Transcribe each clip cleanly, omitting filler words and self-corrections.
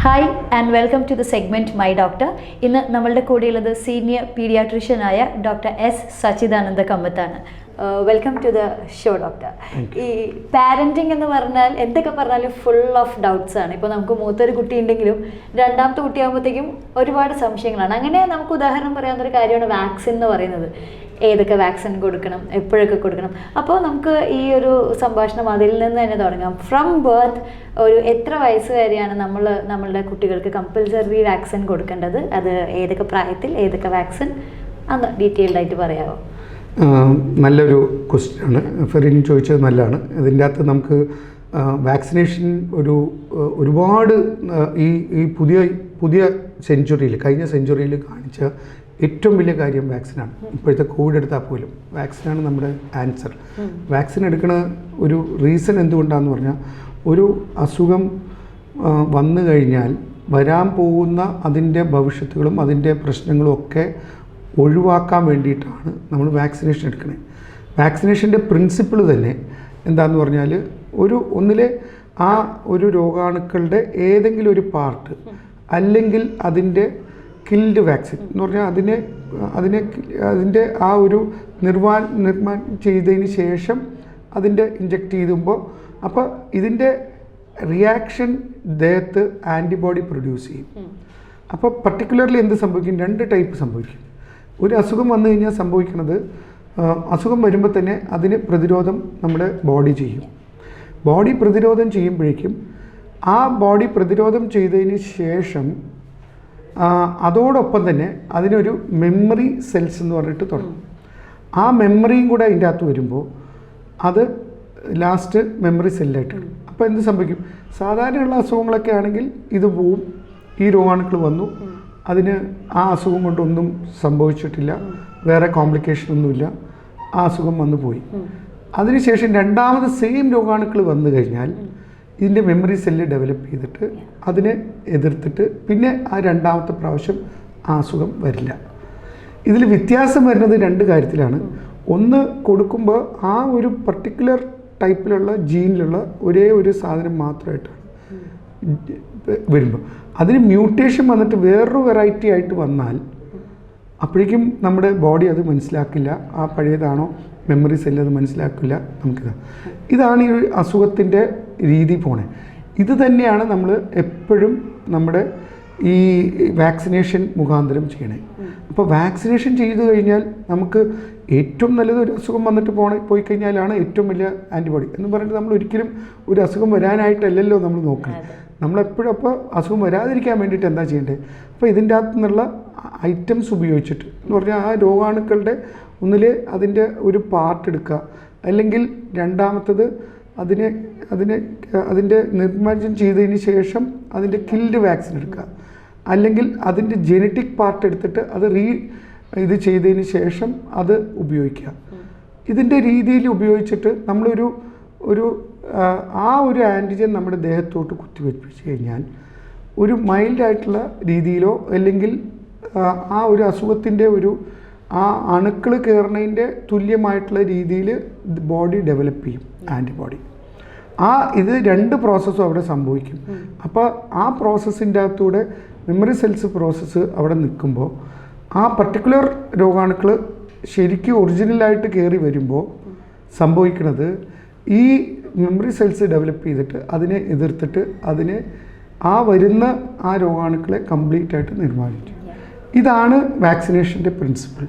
Hi and welcome to the segment my doctor. ഇന്ന് നമ്മളുടെ കൂടെയുള്ളത് സീനിയർ പീഡിയാട്രീഷ്യനായ ഡോക്ടർ എസ് സച്ചിദാനന്ദ കമ്മത്താണ്. Welcome to the show doctor. ഈ പാരൻറ്റിങ് എന്ന് പറഞ്ഞാൽ എന്തൊക്കെ പറഞ്ഞാലും ഫുൾ ഓഫ് ഡൗട്ട്സ് ആണ്. ഇപ്പോൾ നമുക്ക് മൂത്തൊരു കുട്ടി ഉണ്ടെങ്കിലും രണ്ടാമത്തെ കുട്ടിയാകുമ്പോഴത്തേക്കും ഒരുപാട് സംശയങ്ങളാണ്. അങ്ങനെ നമുക്ക് ഉദാഹരണം പറയാവുന്നൊരു കാര്യമാണ് വാക്സിൻ എന്ന് പറയുന്നത്. ഏതൊക്കെ വാക്സിൻ കൊടുക്കണം, എപ്പോഴൊക്കെ കൊടുക്കണം. അപ്പോൾ നമുക്ക് ഈ ഒരു സംഭാഷണം അതിൽ നിന്ന് തന്നെ തുടങ്ങാം. ഫ്രം ബർത്ത് ഒരു എത്ര വയസ്സ് വരെയാണ് നമ്മളുടെ കുട്ടികൾക്ക് കമ്പൽസറി വാക്സിൻ കൊടുക്കേണ്ടത്? അത് ഏതൊക്കെ പ്രായത്തിൽ ഏതൊക്കെ വാക്സിൻ അന്ന് ഡീറ്റെയിൽഡ് ആയിട്ട് പറയാമോ? നല്ലൊരു ക്വസ്റ്റ്യനാണ് ഫെറിൻ ചോദിച്ചത്. നല്ലതാണ്. ഇതിൻ്റെ അകത്ത് നമുക്ക് വാക്സിനേഷൻ ഒരുപാട് ഈ പുതിയ സെഞ്ച്വറിയിൽ, കഴിഞ്ഞ സെഞ്ച്വറിയിൽ കാണിച്ച ഏറ്റവും വലിയ കാര്യം വാക്സിനാണ്. ഇപ്പോഴത്തെ കോവിഡ് എടുത്താൽ പോലും വാക്സിനാണ് നമ്മുടെ ആൻസർ. വാക്സിൻ എടുക്കുന്ന ഒരു റീസൺ എന്തുകൊണ്ടാണെന്ന് പറഞ്ഞാൽ, ഒരു അസുഖം വന്നു കഴിഞ്ഞാൽ വരാൻ പോകുന്ന അതിൻ്റെ ഭവിഷ്യത്തുകളും അതിൻ്റെ പ്രശ്നങ്ങളും ഒക്കെ ഒഴിവാക്കാൻ വേണ്ടിയിട്ടാണ് നമ്മൾ വാക്സിനേഷൻ എടുക്കുന്നത്. വാക്സിനേഷൻ്റെ പ്രിൻസിപ്പിൾ തന്നെ എന്താണെന്ന് പറഞ്ഞാൽ, ഒന്നിലെ ആ ഒരു രോഗാണുക്കളുടെ ഏതെങ്കിലും ഒരു പാർട്ട്, അല്ലെങ്കിൽ അതിൻ്റെ കിൽഡ് വാക്സിൻ എന്ന് പറഞ്ഞാൽ അതിൻ്റെ ആ ഒരു നിർമ്മാണം ചെയ്തതിന് ശേഷം അതിൻ്റെ ഇഞ്ചെക്റ്റ് ചെയ്യുമ്പോൾ അപ്പോൾ ഇതിൻ്റെ റിയാക്ഷൻ ദേഹത്ത് ആൻറ്റിബോഡി പ്രൊഡ്യൂസ് ചെയ്യും. അപ്പോൾ പർട്ടിക്കുലർലി എന്ത് സംഭവിക്കും? രണ്ട് ടൈപ്പ് സംഭവിക്കും. ഒരു അസുഖം വന്നു കഴിഞ്ഞാൽ സംഭവിക്കുന്നത്, അസുഖം വരുമ്പോൾ തന്നെ അതിന് പ്രതിരോധം നമ്മുടെ ബോഡി ചെയ്യും. ബോഡി പ്രതിരോധം ചെയ്യുമ്പോഴേക്കും ആ ബോഡി പ്രതിരോധം ചെയ്തതിന് ശേഷം അതോടൊപ്പം തന്നെ അതിനൊരു മെമ്മറി സെൽസ് എന്ന് പറഞ്ഞിട്ട് തുടങ്ങും. ആ മെമ്മറിയും കൂടെ അതിൻ്റെ അകത്ത് വരുമ്പോൾ അത് ലാസ്റ്റ് മെമ്മറി സെല്ലായിട്ട്. അപ്പോൾ എന്ത് സംഭവിക്കും? സാധാരണയുള്ള അസുഖങ്ങളൊക്കെ ആണെങ്കിൽ ഇത് പോവും, ഈ രോഗാണുക്കൾ വന്നു, അതിന് ആ അസുഖം കൊണ്ടൊന്നും സംഭവിച്ചിട്ടില്ല, വേറെ കോംപ്ലിക്കേഷൻ ഒന്നുമില്ല, ആ അസുഖം വന്നു പോയി. അതിനുശേഷം രണ്ടാമത് സെയിം രോഗാണുക്കൾ വന്നു കഴിഞ്ഞാൽ ഇതിൻ്റെ മെമ്മറി സെല്ല് ഡെവലപ്പ് ചെയ്തിട്ട് അതിനെ എതിർത്തിട്ട് പിന്നെ ആ രണ്ടാമത്തെ പ്രാവശ്യം ആ അസുഖം വരില്ല. ഇതിൽ വ്യത്യാസം വരുന്നത് രണ്ട് കാര്യത്തിലാണ്. ഒന്ന്, കൊടുക്കുമ്പോൾ ആ ഒരു പർട്ടിക്കുലർ ടൈപ്പിലുള്ള ജീനിലുള്ള ഒരേ ഒരു സാധനം മാത്രമായിട്ടാണ് വരുമ്പോൾ, അതിന് മ്യൂട്ടേഷൻ വന്നിട്ട് വേറൊരു വെറൈറ്റി ആയിട്ട് വന്നാൽ അപ്പോഴേക്കും നമ്മുടെ ബോഡി അത് മനസ്സിലാക്കില്ല. ആ പഴയതാണോ മെമ്മറി സെല്ല് അത് മനസ്സിലാക്കില്ല. ഇതാണ് ഈ അസുഖത്തിൻ്റെ രീതി പോണേ. ഇത് തന്നെയാണ് നമ്മൾ എപ്പോഴും നമ്മുടെ ഈ വാക്സിനേഷൻ മുഖാന്തരം ചെയ്യണേ. അപ്പോൾ വാക്സിനേഷൻ ചെയ്തു കഴിഞ്ഞാൽ നമുക്ക് ഏറ്റവും നല്ലത് ഒരു അസുഖം വന്നിട്ട് പോയി കഴിഞ്ഞാലാണ് ഏറ്റവും വലിയ ആൻറ്റിബോഡി എന്ന് പറഞ്ഞിട്ട് നമ്മൾ ഒരിക്കലും ഒരു അസുഖം വരാനായിട്ടല്ലല്ലോ നമ്മൾ നോക്കുന്നത്. നമ്മളെപ്പോഴും അപ്പോൾ അസുഖം വരാതിരിക്കാൻ വേണ്ടിയിട്ട് എന്താ ചെയ്യേണ്ടത്? അപ്പോൾ ഇതിൻ്റെ അകത്തു നിന്നുള്ള ഐറ്റംസ് ഉപയോഗിച്ചിട്ട് എന്ന് പറഞ്ഞാൽ ആ രോഗാണുക്കളുടെ ഒന്നിലെ അതിൻ്റെ ഒരു പാർട്ട് എടുക്കുക, അല്ലെങ്കിൽ രണ്ടാമത്തത് അതിൻ്റെ നിർമ്മാർജ്ജനം ചെയ്തതിന് ശേഷം അതിൻ്റെ കിൽഡ് വാക്സിൻ എടുക്കുക, അല്ലെങ്കിൽ അതിൻ്റെ ജെനറ്റിക് പാർട്ട് എടുത്തിട്ട് അത് ഇത് ചെയ്തതിന് ശേഷം അത് ഉപയോഗിക്കുക. ഇതിൻ്റെ രീതിയിൽ ഉപയോഗിച്ചിട്ട് നമ്മളൊരു ആ ഒരു ആൻറ്റിജൻ നമ്മുടെ ദേഹത്തോട്ട് കുത്തിവെപ്പിച്ച് കഴിഞ്ഞാൽ ഒരു മൈൽഡായിട്ടുള്ള രീതിയിലോ അല്ലെങ്കിൽ ആ ഒരു അസുഖത്തിൻ്റെ ആ അണുക്കൾ കയറുന്നതിൻ്റെ തുല്യമായിട്ടുള്ള രീതിയിൽ ബോഡി ഡെവലപ്പ് ചെയ്യും ആൻറ്റിബോഡി. ഇത് രണ്ട് പ്രോസസ്സും അവിടെ സംഭവിക്കും. അപ്പോൾ ആ പ്രോസസ്സിൻ്റെ അകത്തൂടെ മെമ്മറി സെൽസ് പ്രോസസ്സ് അവിടെ നിൽക്കുമ്പോൾ ആ പർട്ടിക്കുലർ രോഗാണുക്കൾ ശരിക്കും ഒറിജിനലായിട്ട് കയറി വരുമ്പോൾ സംഭവിക്കുന്നത്, ഈ മെമ്മറി സെൽസ് ഡെവലപ്പ് ചെയ്തിട്ട് അതിനെ എതിർത്തിട്ട് വരുന്ന ആ രോഗാണുക്കളെ കംപ്ലീറ്റ് ആയിട്ട് നിർമ്മാണിക്കും. ഇതാണ് വാക്സിനേഷൻ്റെ പ്രിൻസിപ്പിൾ.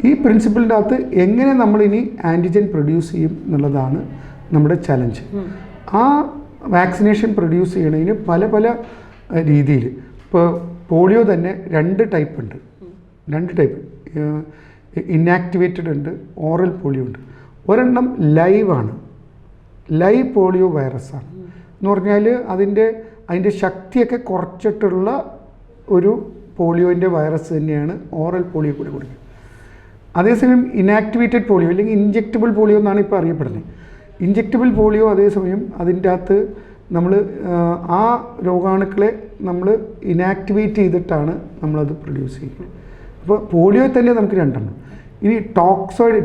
ഈ പ്രിൻസിപ്പിളിൻ്റെ അകത്ത് എങ്ങനെ നമ്മളിനി ആൻറ്റിജൻ പ്രൊഡ്യൂസ് ചെയ്യും എന്നുള്ളതാണ് നമ്മുടെ ചലഞ്ച്. ആ വാക്സിനേഷൻ പ്രൊഡ്യൂസ് ചെയ്യണതിന് പല രീതിയിൽ, ഇപ്പോൾ പോളിയോ തന്നെ രണ്ട് ടൈപ്പ് ഉണ്ട്. ഇന്നാക്ടിവേറ്റഡ് ഉണ്ട്, ഓറൽ പോളിയോ ഉണ്ട്. ഒരെണ്ണം ലൈവാണ്, ലൈവ് പോളിയോ വൈറസാണ് എന്ന് പറഞ്ഞാൽ അതിൻ്റെ ശക്തിയൊക്കെ കുറച്ചിട്ടുള്ള ഒരു പോളിയോൻ്റെ വൈറസ് തന്നെയാണ് ഓറൽ പോളിയോ കൂടെ കൊടുക്കുക. അതേസമയം ഇനാക്ടിവേറ്റഡ് പോളിയോ അല്ലെങ്കിൽ ഇൻജെക്റ്റബിൾ പോളിയോ എന്നാണ് ഇപ്പോൾ അറിയപ്പെടുന്നത്. ഇൻജെക്റ്റബിൾ പോളിയോ അതേസമയം അതിൻ്റെ അകത്ത് നമ്മൾ ആ രോഗാണുക്കളെ നമ്മൾ ഇനാക്ടിവേറ്റ് ചെയ്തിട്ടാണ് നമ്മളത് പ്രൊഡ്യൂസ് ചെയ്യുന്നത്. അപ്പോൾ പോളിയോ തന്നെ നമുക്ക് രണ്ടെണ്ണം. ഇനി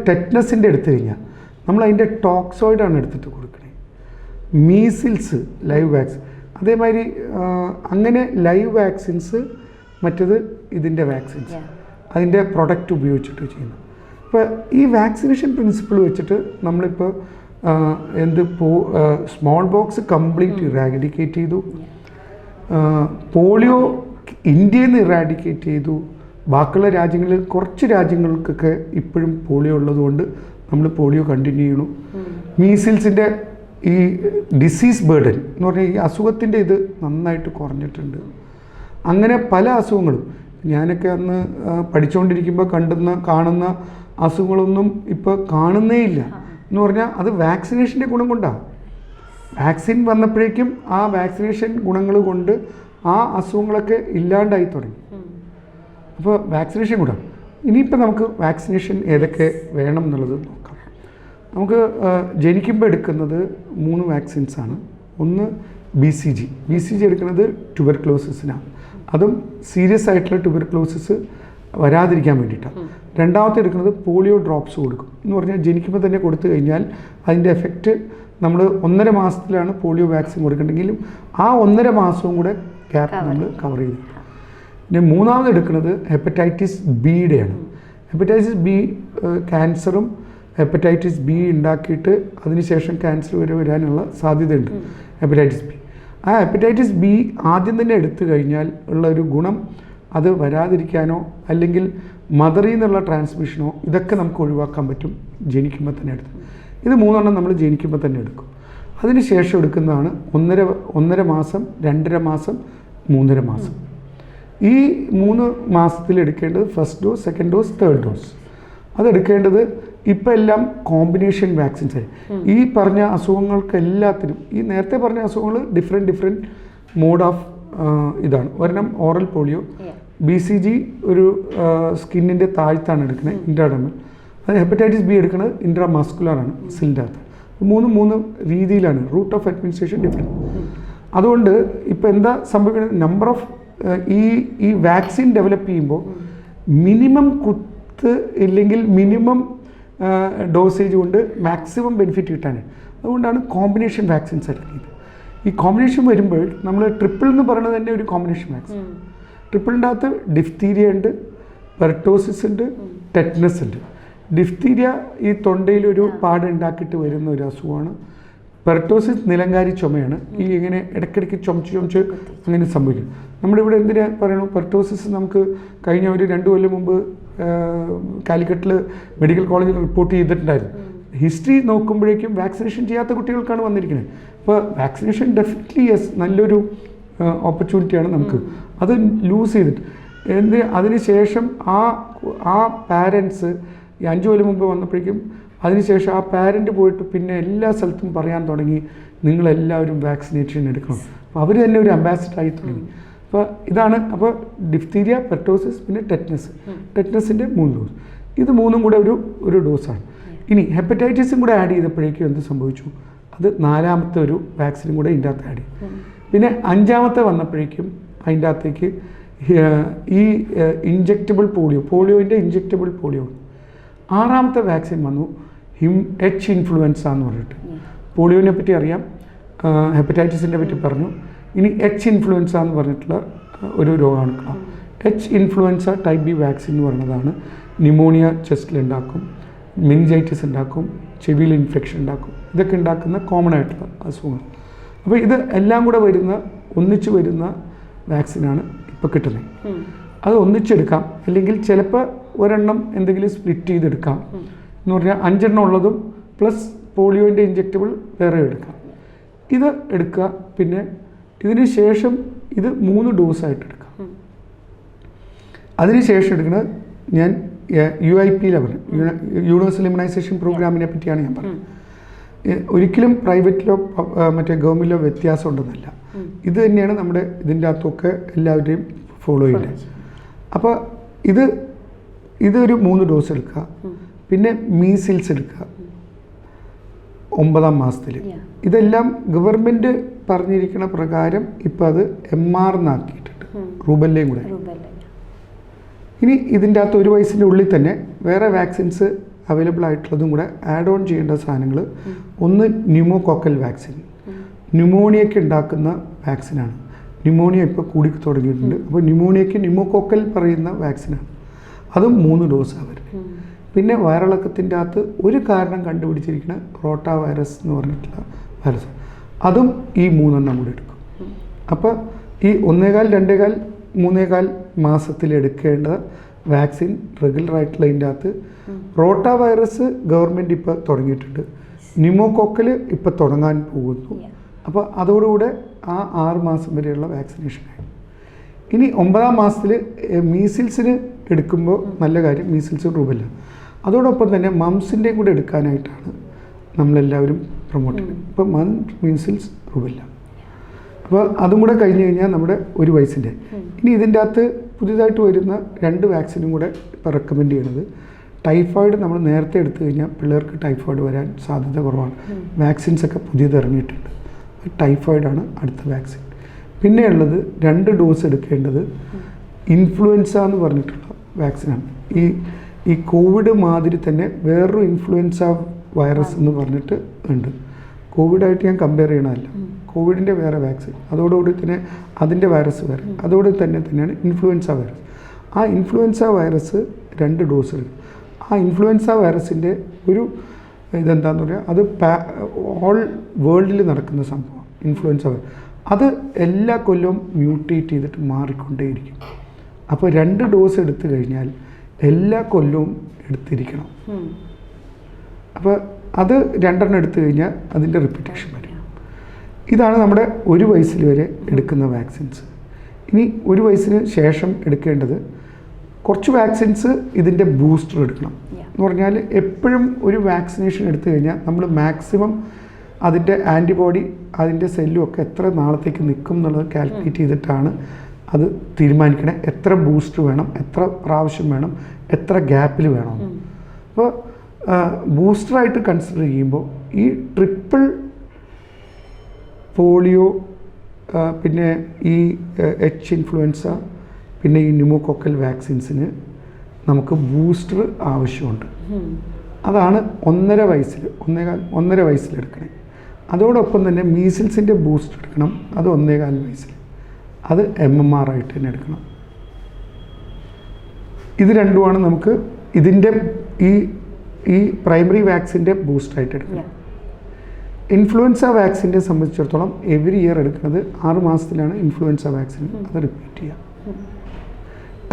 ടെറ്റനസിൻ്റെ എടുത്തു കഴിഞ്ഞാൽ നമ്മൾ അതിൻ്റെ ടോക്സോയിഡാണ് എടുത്തിട്ട് കൊടുക്കുന്നത്. മീസിൽസ് ലൈവ് വാക്സിൻ അതേമാതിരി അങ്ങനെ ലൈവ് വാക്സിൻസ്, മറ്റത് ഇതിൻ്റെ വാക്സിൻസ്, അതിൻ്റെ പ്രൊഡക്റ്റ് ഉപയോഗിച്ചിട്ട് ചെയ്യുന്നു. ഇപ്പോൾ ഈ വാക്സിനേഷൻ പ്രിൻസിപ്പിൾ വെച്ചിട്ട് നമ്മളിപ്പോൾ സ്മോൾ ബോക്സ് കംപ്ലീറ്റ് ഇറാഡിക്കേറ്റ് ചെയ്തു, പോളിയോ ഇന്ത്യയിൽ നിന്ന് ഇറാഡിക്കേറ്റ് ചെയ്തു. ബാക്കിയുള്ള രാജ്യങ്ങളിൽ കുറച്ച് രാജ്യങ്ങൾക്കൊക്കെ ഇപ്പോഴും പോളിയോ ഉള്ളതുകൊണ്ട് നമ്മൾ പോളിയോ കണ്ടിന്യൂ ചെയ്യണു. മീസിൽസിൻ്റെ ഈ ഡിസീസ് ബേർഡൻ എന്ന് പറഞ്ഞാൽ ഈ അസുഖത്തിൻ്റെ ഇത് നന്നായിട്ട് കുറഞ്ഞിട്ടുണ്ട്. അങ്ങനെ പല അസുഖങ്ങളും ഞാനൊക്കെ അന്ന് പഠിച്ചുകൊണ്ടിരിക്കുമ്പോൾ കാണുന്ന അസുഖങ്ങളൊന്നും ഇപ്പോൾ കാണുന്നേ ഇല്ല എന്ന് പറഞ്ഞാൽ അത് വാക്സിനേഷൻ്റെ ഗുണം കൊണ്ടാണ്. വാക്സിൻ വന്നപ്പോഴേക്കും ആ വാക്സിനേഷൻ ഗുണങ്ങൾ കൊണ്ട് ആ അസുഖങ്ങളൊക്കെ ഇല്ലാണ്ടായി തുടങ്ങി. അപ്പോൾ വാക്സിനേഷൻ ഗുണം. ഇനിയിപ്പോൾ നമുക്ക് വാക്സിനേഷൻ ഏതൊക്കെ വേണം എന്നുള്ളത് നോക്കാം. നമുക്ക് ജനിക്കുമ്പോൾ എടുക്കുന്നത് 3 വാക്സിൻസാണ്. ഒന്ന് BCG എടുക്കുന്നത് ട്യൂബർക്ലോസിസിനാണ്. അതും സീരിയസ് ആയിട്ടുള്ള ട്യൂബർക്ലോസിസ് വരാതിരിക്കാൻ വേണ്ടിയിട്ടാണ്. രണ്ടാമത്തെ എടുക്കുന്നത് പോളിയോ ഡ്രോപ്സ് കൊടുക്കും എന്ന് പറഞ്ഞാൽ ജനിക്കുമ്പോൾ തന്നെ കൊടുത്തു കഴിഞ്ഞാൽ അതിൻ്റെ എഫക്റ്റ് നമ്മൾ 1.5 മാസത്തിലാണ് പോളിയോ വാക്സിൻ കൊടുക്കേണ്ടെങ്കിലും ആ 1.5 മാസവും കൂടെ ഗ്യാപ്പ് നമ്മൾ കവർ ചെയ്തു. പിന്നെ മൂന്നാമത് എടുക്കുന്നത് ഹെപ്പറ്റൈറ്റിസ് ബിയുടെയാണ്. ഹെപ്പറ്റൈറ്റിസ് ബി ക്യാൻസറും ഹെപ്പറ്റൈറ്റിസ് ബി ഉണ്ടാക്കിയിട്ട് അതിനുശേഷം ക്യാൻസർ വരാനുള്ള സാധ്യതയുണ്ട് ഹെപ്പറ്റൈറ്റിസ് ബി. ആ ഹെപ്പറ്റൈറ്റിസ് ബി ആദ്യം തന്നെ എടുത്തു കഴിഞ്ഞാൽ ഉള്ള ഒരു ഗുണം അത് വരാതിരിക്കാനോ അല്ലെങ്കിൽ മദറിൽ നിന്നുള്ള ട്രാൻസ്മിഷനോ ഇതൊക്കെ നമുക്ക് ഒഴിവാക്കാൻ പറ്റും ജനിക്കുമ്പോൾ തന്നെ എടുത്ത്. ഇത് 3 നമ്മൾ ജനിക്കുമ്പോൾ തന്നെ എടുക്കും. അതിന് ശേഷം എടുക്കുന്നതാണ് 1.5 മാസം, 2.5 മാസം, 3.5 മാസം. ഈ 3 മാസത്തിൽ എടുക്കേണ്ടത് first dose, second dose, third dose. അതെടുക്കേണ്ടത് ഇപ്പം എല്ലാം കോമ്പിനേഷൻ വാക്സിൻസ് ആയി. ഈ പറഞ്ഞ അസുഖങ്ങൾക്ക് എല്ലാത്തിനും ഈ നേരത്തെ പറഞ്ഞ അസുഖങ്ങൾ ഡിഫറെൻറ്റ് മോഡ് ഓഫ് ഇതാണ്. ഒരെണ്ണം ഓറൽ പോളിയോ, BCG ഒരു സ്കിന്നിൻ്റെ താഴ്ത്താണ് എടുക്കുന്നത്, ഇൻട്രാഡെർമൽ. അത് ഹെപ്പറ്റൈറ്റിസ് ബി എടുക്കുന്നത് ഇൻട്രാമസ്കുലറാണ്, മസിലിൻ്റെ അകത്ത്. 3 രീതിയിലാണ് റൂട്ട് ഓഫ് അഡ്മിനിസ്ട്രേഷൻ ഡിഫറെൻറ്റ്. അതുകൊണ്ട് ഇപ്പോൾ എന്താ സംഭവിക്കുന്നത്, നമ്പർ ഓഫ് ഈ വാക്സിൻ ഡെവലപ്പ് ചെയ്യുമ്പോൾ മിനിമം കുത്ത് ഇല്ലെങ്കിൽ മിനിമം ഡോസേജ് കൊണ്ട് മാക്സിമം ബെനിഫിറ്റ് കിട്ടാനാണ്. അതുകൊണ്ടാണ് കോമ്പിനേഷൻ വാക്സിൻസ് എടുക്കുന്നത്. ഈ കോമ്പിനേഷൻ വരുമ്പോൾ നമ്മൾ ട്രിപ്പിൾ എന്ന് പറയുന്നത് തന്നെ ഒരു കോമ്പിനേഷൻ വാക്സിൻ. ട്രിപ്പിളിൻ്റെ അകത്ത് ഡിഫ്തീരിയ ഉണ്ട്, പെർട്ടോസിസ് ഉണ്ട്, ടെറ്റനസ് ഉണ്ട്. ഡിഫ്തീരിയ ഈ തൊണ്ടയിലൊരു പാട് ഉണ്ടാക്കിയിട്ട് വരുന്ന ഒരു അസുഖമാണ്. പെർട്ടോസിസ് നിലങ്കാരി ചുമയാണ്. ഈ ഇങ്ങനെ ഇടയ്ക്കിടയ്ക്ക് ചുമച്ച് അങ്ങനെ സംഭവിക്കും. നമ്മുടെ ഇവിടെ എന്തിനാ പറയണു, പെർട്ടോസിസ് നമുക്ക് കഴിഞ്ഞ ഒരു 2 കൊല്ലം മുമ്പ് കാലിക്കറ്റിൽ മെഡിക്കൽ കോളേജിൽ റിപ്പോർട്ട് ചെയ്തിട്ടുണ്ടായിരുന്നു. ഹിസ്റ്ററി നോക്കുമ്പോഴേക്കും വാക്സിനേഷൻ ചെയ്യാത്ത കുട്ടികൾക്കാണ് വന്നിരിക്കുന്നത്. അപ്പോൾ വാക്സിനേഷൻ ഡെഫിനറ്റ്ലി യെസ് നല്ലൊരു ഓപ്പർച്യൂണിറ്റിയാണ് നമുക്ക്. അത് ലൂസ് ചെയ്തിട്ട് അതിനുശേഷം ആ പാരൻസ് ഈ 5 കൊല്ലം മുമ്പ് വന്നപ്പോഴേക്കും അതിനുശേഷം ആ പാരൻറ്റ് പോയിട്ട് പിന്നെ എല്ലാ സ്ഥലത്തും പറയാൻ തുടങ്ങി നിങ്ങളെല്ലാവരും വാക്സിനേഷൻ എടുക്കണം. അപ്പോൾ അവർ തന്നെ ഒരു അംബാസിഡർ ആയി തുടങ്ങി. അപ്പോൾ ഇതാണ്. അപ്പോൾ ഡിഫ്തീരിയ, പെർട്ടോസിസ്, പിന്നെ ടെറ്റനസിൻ്റെ 3 ഡോസ്. ഇത് 3 കൂടെ ഒരു ഡോസാണ്. ഇനി ഹെപ്പറ്റൈറ്റിസും കൂടെ ആഡ് ചെയ്തപ്പോഴേക്കും എന്ത് സംഭവിച്ചു, അത് 4ാമത്തെ ഒരു വാക്സിനും കൂടെ ഇതിൻ്റെ അകത്ത് ആഡ് ചെയ്യും. പിന്നെ 5ാമത്തെ വന്നപ്പോഴേക്കും അതിൻ്റെ അകത്തേക്ക് ഈ ഇഞ്ചെക്റ്റബിൾ പോളിയോൻ്റെ ഇഞ്ചെക്റ്റബിൾ പോളിയോ. 6ാമത്തെ വാക്സിൻ വന്നു H ഇൻഫ്ലുവൻസ എന്ന് പറഞ്ഞിട്ട്. പോളിയോനെ പറ്റി അറിയാം, ഹെപ്പറ്റൈറ്റിസിൻ്റെ പറ്റി പറഞ്ഞു. ഇനി H ഇൻഫ്ലുവൻസ എന്ന് പറഞ്ഞിട്ടുള്ള ഒരു രോഗാണുക്കളാണ്. H influenza type B vaccine എന്ന് പറയുന്നതാണ്. ന്യൂമോണിയ ചെസ്റ്റിലുണ്ടാക്കും, മെനിഞ്ചൈറ്റിസ് ഉണ്ടാക്കും, ചെവിയിൽ ഇൻഫെക്ഷൻ ഉണ്ടാക്കും. ഇതൊക്കെ ഉണ്ടാക്കുന്ന കോമൺ ആയിട്ടുള്ള അസുഖങ്ങൾ. അപ്പോൾ ഇത് എല്ലാം കൂടെ ഒന്നിച്ച് വരുന്ന വാക്സിനാണ് ഇപ്പോൾ കിട്ടുന്നത്. അത് ഒന്നിച്ചെടുക്കാം, അല്ലെങ്കിൽ ചിലപ്പോൾ ഒരെണ്ണം എന്തെങ്കിലും സ്പ്ലിറ്റ് ചെയ്തെടുക്കാം. എന്ന് പറഞ്ഞാൽ 5 എണ്ണം ഉള്ളതും പ്ലസ് പോളിയോൻ്റെ ഇഞ്ചെക്റ്റബിൾ വേറെ എടുക്കാം. ഇത് എടുക്കുക. പിന്നെ ഇതിന് ശേഷം ഇത് 3 ഡോസായിട്ട് എടുക്കാം. അതിനുശേഷം എടുക്കുന്നത് ഞാൻ UIP-ലാണ് പറഞ്ഞു, യൂണിവേഴ്സൽ ഇമ്മ്യൂണൈസേഷൻ പ്രോഗ്രാമിനെ പറ്റിയാണ് ഞാൻ പറഞ്ഞത്. ഒരിക്കലും പ്രൈവറ്റിലോ മറ്റേ ഗവൺമെൻറ്റിലോ വ്യത്യാസം ഉണ്ടെന്നല്ല. ഇത് തന്നെയാണ് നമ്മുടെ ഇതിൻ്റെ അകത്തൊക്കെ എല്ലാവരുടെയും ഫോളോ ചെയ്യുന്നത്. അപ്പോൾ ഇതൊരു 3 ഡോസ് എടുക്കുക. പിന്നെ മീസിൽസ് എടുക്കുക 9ാം മാസത്തിൽ. ഇതെല്ലാം ഗവൺമെൻറ് പറഞ്ഞിരിക്കുന്ന പ്രകാരം ഇപ്പോൾ അത് MR എന്നാക്കിയിട്ടുണ്ട്, റൂബല്ലയും കൂടെ. ഇനി ഇതിൻ്റെ അകത്ത് 1 വയസ്സിൻ്റെ ഉള്ളിൽ തന്നെ വേറെ വാക്സിൻസ് അവൈലബിൾ ആയിട്ടുള്ളതും കൂടെ ആഡ് ഓൺ ചെയ്യേണ്ട സാധനങ്ങൾ. ഒന്ന് ന്യൂമോകോക്കൽ വാക്സിൻ, ന്യൂമോണിയയ്ക്ക് ഉണ്ടാക്കുന്ന വാക്സിനാണ്. ന്യൂമോണിയ ഇപ്പോൾ കൂടി തുടങ്ങിയിട്ടുണ്ട്. അപ്പോൾ ന്യൂമോണിയയ്ക്ക് ന്യൂമോകോക്കൽ പറയുന്ന വാക്സിനാണ്. അതും 3 ഡോസാണ് വരുന്നത്. പിന്നെ വയറിളക്കത്തിൻ്റെ അകത്ത് ഒരു കാരണം കണ്ടുപിടിച്ചിരിക്കുന്ന റോട്ടാ വൈറസ് എന്ന് പറഞ്ഞിട്ടുള്ള വൈറസ്, അതും ഈ 3 എണ്ണം കൂടി എടുക്കും. അപ്പോൾ ഈ 1.25, 2.25, 3.25 മാസത്തിൽ എടുക്കേണ്ട വാക്സിൻ റെഗുലറായിട്ടുള്ള ഇതിൻ്റെ അകത്ത് റോട്ടാ വൈറസ് ഗവൺമെൻറ് ഇപ്പോൾ തുടങ്ങിയിട്ടുണ്ട്. ന്യൂമോകോക്കൽ ഇപ്പോൾ തുടങ്ങാൻ പോകുന്നു. അപ്പോൾ അതോടുകൂടെ ആ 6 മാസം വരെയുള്ള വാക്സിനേഷനായി. ഇനി 9ാം മാസത്തിൽ മീസിൽസിന് എടുക്കുമ്പോൾ നല്ല കാര്യം, മീസിൽസും റൂബല്ല. അതോടൊപ്പം തന്നെ മംസിൻ്റെയും കൂടെ എടുക്കാനായിട്ടാണ് നമ്മളെല്ലാവരും പ്രൊമോട്ട് ചെയ്യുന്നത്. ഇപ്പോൾ മീസിൽസ് റൂബല്ല. അപ്പോൾ അതും കൂടെ കഴിഞ്ഞ് കഴിഞ്ഞാൽ നമ്മുടെ 1 വയസ്സിൻ്റെ. ഇനി ഇതിൻ്റെ അകത്ത് പുതിയതായിട്ട് വരുന്ന 2 വാക്സിനും കൂടെ ഇപ്പോൾ റെക്കമെൻഡ് ചെയ്യണത്. ടൈഫോയിഡ് നമ്മൾ നേരത്തെ എടുത്തു കഴിഞ്ഞാൽ പിള്ളേർക്ക് ടൈഫോയിഡ് വരാൻ സാധ്യത കുറവാണ്. വാക്സിൻസൊക്കെ പുതിയത് ഇറങ്ങിയിട്ടുണ്ട്. ടൈഫോയിഡാണ് അടുത്ത വാക്സിൻ. പിന്നെയുള്ളത് 2 ഡോസ് എടുക്കേണ്ടത് ഇൻഫ്ലുവൻസ എന്ന് പറഞ്ഞിട്ടുള്ള വാക്സിനാണ്. ഈ കോവിഡ് മാതിരി തന്നെ വേറൊരു ഇൻഫ്ലുവൻസ വൈറസ് എന്ന് പറഞ്ഞിട്ട് ഉണ്ട്. കോവിഡായിട്ട് ഞാൻ കമ്പയർ ചെയ്യണമല്ല, കോവിഡിൻ്റെ വേറെ വാക്സിൻ, അതോടുകൂടി തന്നെ അതിൻ്റെ വൈറസ് വേറെ, അതോടെ തന്നെയാണ് ഇൻഫ്ലുവൻസ വൈറസ്. ആ ഇൻഫ്ലുവൻസ വൈറസ് 2 ഡോസ് എടുക്കും. ആ ഇൻഫ്ലുവൻസ വൈറസിൻ്റെ ഒരു ഇതെന്താണെന്ന് പറയുക, അത് ഓൾ വേൾഡിൽ നടക്കുന്ന സംഭവം. ഇൻഫ്ലുവൻസ വൈറസ് അത് എല്ലാ കൊല്ലവും മ്യൂട്ടേറ്റ് ചെയ്തിട്ട് മാറിക്കൊണ്ടേയിരിക്കും. അപ്പോൾ 2 ഡോസ് എടുത്തു കഴിഞ്ഞാൽ എല്ലാ കൊല്ലവും എടുത്തിരിക്കണം. അപ്പോൾ അത് 2 എണ്ണം എടുത്തു കഴിഞ്ഞാൽ അതിൻ്റെ റിപ്പീറ്റേഷൻ വരും. ഇതാണ് നമ്മുടെ 1 വയസ്സിൽ വരെ എടുക്കുന്ന വാക്സിൻസ്. ഇനി 1 വയസ്സിന് ശേഷം എടുക്കേണ്ടത് കുറച്ച് വാക്സിൻസ് ഇതിൻ്റെ ബൂസ്റ്റർ എടുക്കണം. എന്ന് പറഞ്ഞാൽ എപ്പോഴും ഒരു വാക്സിനേഷൻ എടുത്തു കഴിഞ്ഞാൽ നമ്മൾ മാക്സിമം അതിൻ്റെ ആൻറ്റിബോഡി, അതിൻ്റെ സെല്ലും ഒക്കെ എത്ര നാളത്തേക്ക് നിൽക്കും എന്നുള്ളത് കാൽക്കുലേറ്റ് ചെയ്തിട്ടാണ് അത് തീരുമാനിക്കണേ. എത്ര ബൂസ്റ്റർ വേണം, എത്ര പ്രാവശ്യം വേണം, എത്ര ഗ്യാപ്പിൽ വേണം. അപ്പോൾ ബൂസ്റ്ററായിട്ട് കൺസിഡർ ചെയ്യുമ്പോൾ ഈ ട്രിപ്പിൾ പോളിയോ, പിന്നെ ഈ എച്ച് ഇൻഫ്ലുവൻസ, പിന്നെ ഈ ന്യൂമോകോക്കൽ വാക്സിൻസിന് നമുക്ക് ബൂസ്റ്റർ ആവശ്യമുണ്ട്. അതാണ് 1.5 വയസ്സിൽ 1.5 വയസ്സിലെടുക്കണേ. അതോടൊപ്പം തന്നെ മീസിൽസിൻ്റെ ബൂസ്റ്റർ എടുക്കണം. അത് 1.25 വയസ്സിൽ, അത് MMR ആയിട്ട് തന്നെ എടുക്കണം. ഇത് രണ്ടുമാണ് നമുക്ക് ഇതിൻ്റെ ഈ പ്രൈമറി വാക്സിൻ്റെ ബൂസ്റ്ററായിട്ട് എടുക്കണം. ഇൻഫ്ലുവൻസ വാക്സിനെ സംബന്ധിച്ചിടത്തോളം എവറി ഇയർ എടുക്കുന്നത് 6 മാസത്തിലാണ് ഇൻഫ്ലുവൻസ വാക്സിൻ. അത് റിപ്പീറ്റ് ചെയ്യാം.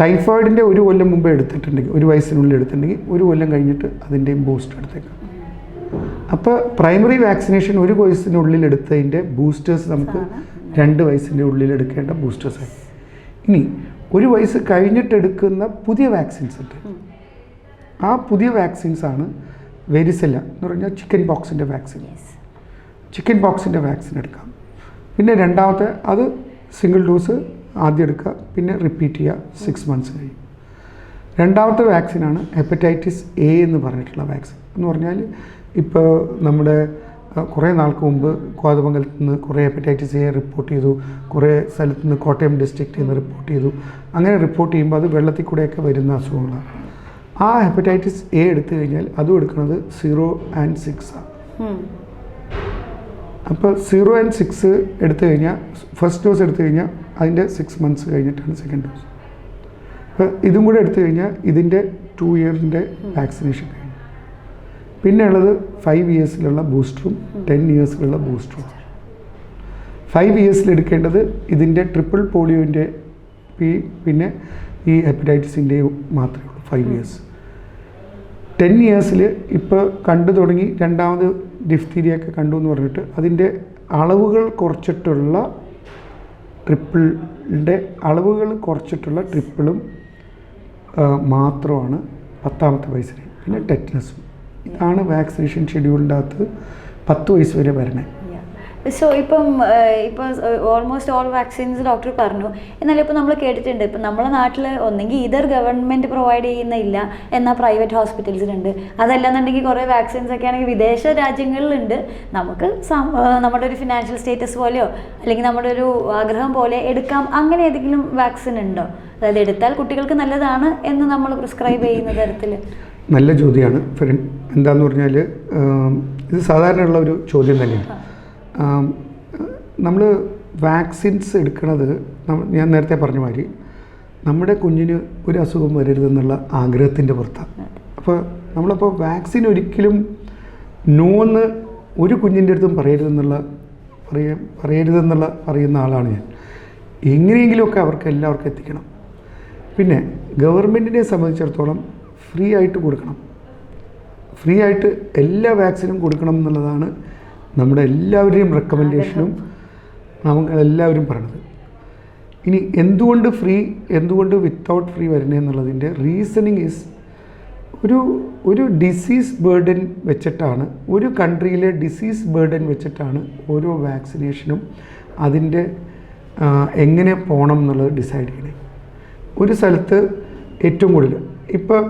ടൈഫോയിഡിൻ്റെ 1 കൊല്ലം മുമ്പേ എടുത്തിട്ടുണ്ടെങ്കിൽ, 1 വയസ്സിനുള്ളിൽ എടുത്തിട്ടുണ്ടെങ്കിൽ 1 കൊല്ലം കഴിഞ്ഞിട്ട് അതിൻ്റെയും ബൂസ്റ്റർ എടുത്തേക്കാം. അപ്പോൾ പ്രൈമറി വാക്സിനേഷൻ 1 വയസ്സിനുള്ളിൽ എടുത്തതിൻ്റെ ബൂസ്റ്റേഴ്സ് നമുക്ക് 2 വയസ്സിൻ്റെ ഉള്ളിൽ എടുക്കേണ്ട ബൂസ്റ്റേഴ്സായി. ഇനി 1 വയസ്സ് കഴിഞ്ഞിട്ട് എടുക്കുന്ന പുതിയ വാക്സിൻസ് ഉണ്ട്. ആ പുതിയ വാക്സിൻസാണ് വെരിസെല്ല എന്ന് പറഞ്ഞാൽ ചിക്കൻ പോക്സിൻ്റെ വാക്സിൻ. ചിക്കൻ പോക്സിൻ്റെ വാക്സിൻ എടുക്കാം. പിന്നെ രണ്ടാമത്തെ അത് സിംഗിൾ ഡോസ് ആദ്യം എടുക്കുക, പിന്നെ റിപ്പീറ്റ് ചെയ്യുക 6 മന്ത്സ് കഴിയും. രണ്ടാമത്തെ വാക്സിനാണ് ഹെപ്പറ്റൈറ്റിസ് എ എന്ന് പറഞ്ഞിട്ടുള്ള വാക്സിൻ. എന്ന് പറഞ്ഞാൽ ഇപ്പോൾ നമ്മുടെ കുറേ നാൾക്ക് മുമ്പ് കോതമംഗലത്ത് നിന്ന് കുറേ ഹെപ്പറ്റൈറ്റിസ് എ റിപ്പോർട്ട് ചെയ്തു, കുറേ സ്ഥലത്ത് നിന്ന് കോട്ടയം ഡിസ്ട്രിക്റ്റിൽ നിന്ന് റിപ്പോർട്ട് ചെയ്തു. അങ്ങനെ റിപ്പോർട്ട് ചെയ്യുമ്പോൾ അത് വെള്ളത്തിൽ കൂടെയൊക്കെ വരുന്ന അസുഖങ്ങളാണ്. ആ ഹെപ്പറ്റൈറ്റിസ് എ എടുത്തു കഴിഞ്ഞാൽ അതും എടുക്കുന്നത് 0 and 6 ആണ്. അപ്പോൾ 0 and 6 എടുത്തു കഴിഞ്ഞാൽ ഫസ്റ്റ് ഡോസ് എടുത്തു കഴിഞ്ഞാൽ അതിൻ്റെ 6 മന്ത്സ് കഴിഞ്ഞിട്ടാണ് സെക്കൻഡ് ഡോസ്. അപ്പോൾ ഇതും കൂടെ എടുത്തു കഴിഞ്ഞാൽ ഇതിൻ്റെ 2 ഇയറിൻ്റെ വാക്സിനേഷൻ കഴിഞ്ഞു. പിന്നെ ഉള്ളത് 5 ഇയേഴ്സിലുള്ള ബൂസ്റ്ററും 10 ഇയേഴ്സിലുള്ള ബൂസ്റ്ററും. 5 ഇയേഴ്സിൽ എടുക്കേണ്ടത് ഇതിൻ്റെ ട്രിപ്പിൾ പോളിയോൻ്റെ പിന്നെ ഈ ഹെപ്പറ്റൈറ്റിസിൻ്റെയും മാത്രമേ ഉള്ളൂ 5 ഇയേഴ്സ്. 10 ഇയേഴ്സിൽ ഇപ്പോൾ കണ്ടു തുടങ്ങി, രണ്ടാമത് ഡിഫ്തീരിയൊക്കെ കണ്ടു എന്ന് പറഞ്ഞിട്ട് അതിൻ്റെ അളവുകൾ കുറച്ചിട്ടുള്ള ട്രിപ്പിളും മാത്രമാണ് 10ാമത്തെ വയസ്സിൽ. പിന്നെ ടെറ്റനസും. ഇതാണ് വാക്സിനേഷൻ ഷെഡ്യൂളിൻ്റെ അകത്ത് 10 വയസ്സ് വരെ വരണേ. സോ ഇപ്പോൾ ഓൾമോസ്റ്റ് ഓൾ വാക്സിൻസ് ഡോക്ടർ പറഞ്ഞു. എന്നാലും ഇപ്പോൾ നമ്മൾ കേട്ടിട്ടുണ്ട്, ഇപ്പം നമ്മുടെ നാട്ടിൽ ഒന്നെങ്കിൽ ഇതർ ഗവൺമെൻറ് പ്രൊവൈഡ് ചെയ്യുന്നില്ല, എന്നാൽ പ്രൈവറ്റ് ഹോസ്പിറ്റൽസിലുണ്ട്. അതല്ലാന്നുണ്ടെങ്കിൽ കുറേ വാക്സിൻസ് ഒക്കെ ആണെങ്കിൽ വിദേശ രാജ്യങ്ങളിലുണ്ട്. നമുക്ക് നമ്മുടെ ഒരു ഫിനാൻഷ്യൽ സ്റ്റേറ്റസ് പോലെയോ അല്ലെങ്കിൽ നമ്മുടെ ഒരു ആഗ്രഹം പോലെ എടുക്കാം. അങ്ങനെ ഏതെങ്കിലും വാക്സിൻ ഉണ്ടോ? അതായത് എടുത്താൽ കുട്ടികൾക്ക് നല്ലതാണ് എന്ന് നമ്മൾ പ്രിസ്ക്രൈബ് ചെയ്യുന്ന തരത്തിൽ? നല്ല ചോദ്യമാണ്. എന്താണെന്ന് പറഞ്ഞാൽ ഇത് സാധാരണയുള്ള ഒരു ചോദ്യം തന്നെയാണ്. നമ്മൾ വാക്സിൻസ് എടുക്കുന്നത് ഞാൻ നേരത്തെ പറഞ്ഞ മാതിരി നമ്മുടെ കുഞ്ഞിന് ഒരു അസുഖം വരരുതെന്നുള്ള ആഗ്രഹത്തിൻ്റെ പുറത്താണ്. അപ്പോൾ നമ്മളപ്പോൾ വാക്സിൻ ഒരിക്കലും നോന്ന് ഒരു കുഞ്ഞിൻ്റെ അടുത്തും പറയരുതെന്നുള്ള പറയുന്ന ആളാണ് ഞാൻ. എങ്ങനെയെങ്കിലുമൊക്കെ അവർക്ക് എല്ലാവർക്കും എത്തിക്കണം. പിന്നെ ഗവൺമെൻറ്റിനെ സംബന്ധിച്ചിടത്തോളം ഫ്രീ ആയിട്ട് കൊടുക്കണം. ഫ്രീ ആയിട്ട് എല്ലാ വാക്സിനും കൊടുക്കണം എന്നുള്ളതാണ് നമ്മുടെ എല്ലാവരുടെയും റെക്കമെൻഡേഷനും നമുക്ക് എല്ലാവരും പറയണത്. ഇനി എന്തുകൊണ്ട് ഫ്രീ, എന്തുകൊണ്ട് വിത്തൗട്ട് ഫ്രീ വരുന്നതെന്നുള്ളതിൻ്റെ റീസണിങ് ഈസ് ഒരു ഡിസീസ് ബേർഡൻ വെച്ചിട്ടാണ്, ഒരു കൺട്രിയിലെ ഡിസീസ് ബേർഡൻ വെച്ചിട്ടാണ് ഓരോ വാക്സിനേഷനും അതിൻ്റെ എങ്ങനെ പോകണം എന്നുള്ളത് ഡിസൈഡ് ചെയ്യണേ. ഒരു സ്ഥലത്ത് ഏറ്റവും കൂടുതൽ ഇപ്പോൾ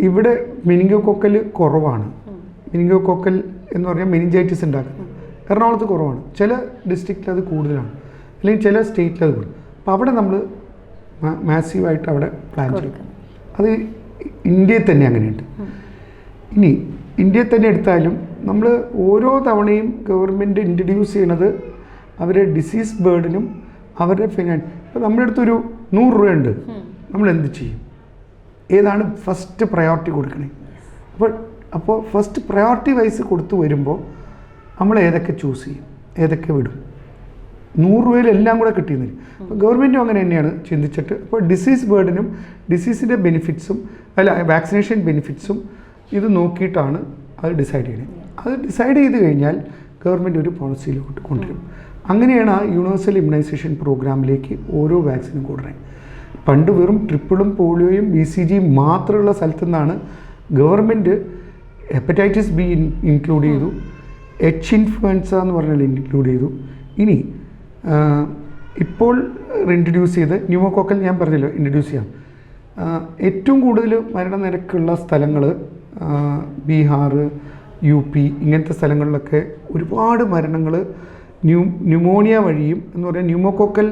ഇവിടെ മെനിങ്കോകോക്കൽ കുറവാണ്. മെനിങ്കോകോക്കൽ എന്ന് പറഞ്ഞാൽ മെനിഞ്ചൈറ്റിസ് ഉണ്ടാക്കുന്നത് എറണാകുളത്ത് കുറവാണ്. ചില ഡിസ്ട്രിക്റ്റിൽ അത് കൂടുതലാണ്, അല്ലെങ്കിൽ ചില സ്റ്റേറ്റിൽ അത് കൂടുതൽ. അപ്പോൾ അവിടെ നമ്മൾ മാസീവായിട്ട് അവിടെ പ്ലാൻ ചെയ്യും. അത് ഇന്ത്യയിൽ തന്നെ അങ്ങനെയുണ്ട്. ഇനി ഇന്ത്യയിൽ തന്നെ എടുത്താലും നമ്മൾ ഓരോ തവണയും ഗവൺമെൻറ് ഇൻട്രൊഡ്യൂസ് ചെയ്യണത് അവരുടെ ഡിസീസ് ബേർഡനും അവരുടെ ഫിനാൻസ്. ഇപ്പോൾ നമ്മുടെ അടുത്തൊരു 100 രൂപയുണ്ട്, നമ്മൾ എന്ത് ചെയ്യും? ഏതാണ് ഫസ്റ്റ് പ്രയോറിറ്റി കൊടുക്കണേ? അപ്പോൾ ഫസ്റ്റ് പ്രയോറിറ്റി വൈസ് കൊടുത്തു വരുമ്പോൾ നമ്മൾ ഏതൊക്കെ ചൂസ് ചെയ്യും, ഏതൊക്കെ വിടും? 100 രൂപയിൽ എല്ലാം കൂടെ കിട്ടിയെന്നില്ല. അപ്പോൾ ഗവൺമെൻറ്റും അങ്ങനെ തന്നെയാണ് ചിന്തിച്ചിട്ട്. അപ്പോൾ ഡിസീസ് ബേർഡനും ഡിസീസിൻ്റെ ബെനിഫിറ്റ്സും വാക്സിനേഷൻ ബെനിഫിറ്റ്സും ഇത് നോക്കിയിട്ടാണ് അത് ഡിസൈഡ് ചെയ്യുന്നത്. അത് ഡിസൈഡ് ചെയ്ത് കഴിഞ്ഞാൽ ഗവൺമെൻറ് ഒരു പോളിസിയിലോട്ട് കൊണ്ടുവരും. അങ്ങനെയാണ് ആ യൂണിവേഴ്സൽ ഇമ്മ്യൂണൈസേഷൻ പ്രോഗ്രാമിലേക്ക് ഓരോ വാക്സിനും കൊടുക്കുന്നത്. പണ്ട് വെറും ട്രിപ്പിളും പോളിയോയും BCG മാത്രമുള്ള സ്ഥലത്തു നിന്നാണ് ഗവൺമെൻറ് ഹെപ്പറ്റൈറ്റിസ് ബി ഇൻക്ലൂഡ് ചെയ്തു, എച്ച് ഇൻഫ്ലുവൻസ എന്ന് പറഞ്ഞാൽ ഇൻക്ലൂഡ് ചെയ്തു. ഇനി ഇപ്പോൾ ഇൻട്രൊഡ്യൂസ് ചെയ്ത് ന്യൂമോകോക്കൽ ഞാൻ പറഞ്ഞല്ലോ ഇൻട്രൊഡ്യൂസ് ചെയ്യാം. ഏറ്റവും കൂടുതൽ മരണനിരക്കുള്ള സ്ഥലങ്ങൾ ബീഹാർ, UP ഇങ്ങനത്തെ സ്ഥലങ്ങളിലൊക്കെ ഒരുപാട് മരണങ്ങൾ ന്യൂമോണിയ വഴിയും എന്ന് പറയുക ന്യൂമോകോക്കൽ